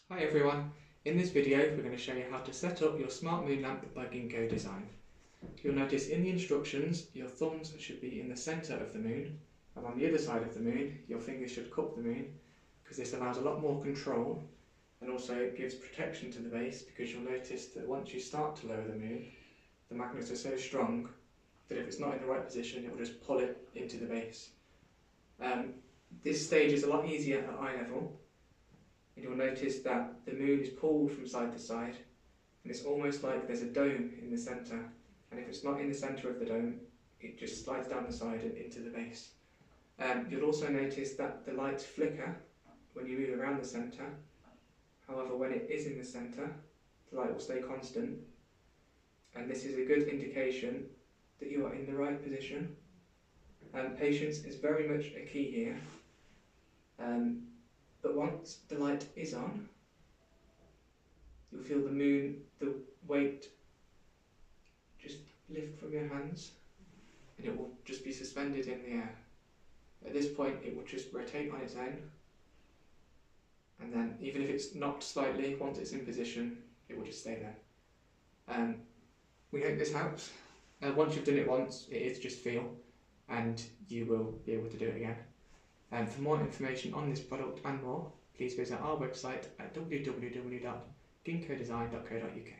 Hi everyone, in this video we're going to show you how to set up your smart moon lamp by Ginkgo Design. You'll notice in the instructions your thumbs should be in the centre of the moon, and on the other side of the moon your fingers should cup the moon, because this allows a lot more control and also it gives protection to the base, because you'll notice that once you start to lower the moon, the magnets are so strong that if it's not in the right position it will just pull it into the base. This stage is a lot easier at eye level. And you'll notice that the moon is pulled from side to side, and it's almost like there's a dome in the centre, and if it's not in the centre of the dome it just slides down the side and into the base. You'll also notice that the lights flicker when you move around the centre. However, when it is in the centre the light will stay constant, and this is a good indication that you are in the right position. Patience is very much a key here. But once the light is on, you'll feel the moon, the weight just lift from your hands, and it will just be suspended in the air. At this point it will just rotate on its own, and then even if it's knocked slightly, once it's in position it will just stay there. We hope this helps. Once you've done it once, it is just feel, and you will be able to do it again. For more information on this product and more, please visit our website at www.ginkgodesign.co.uk.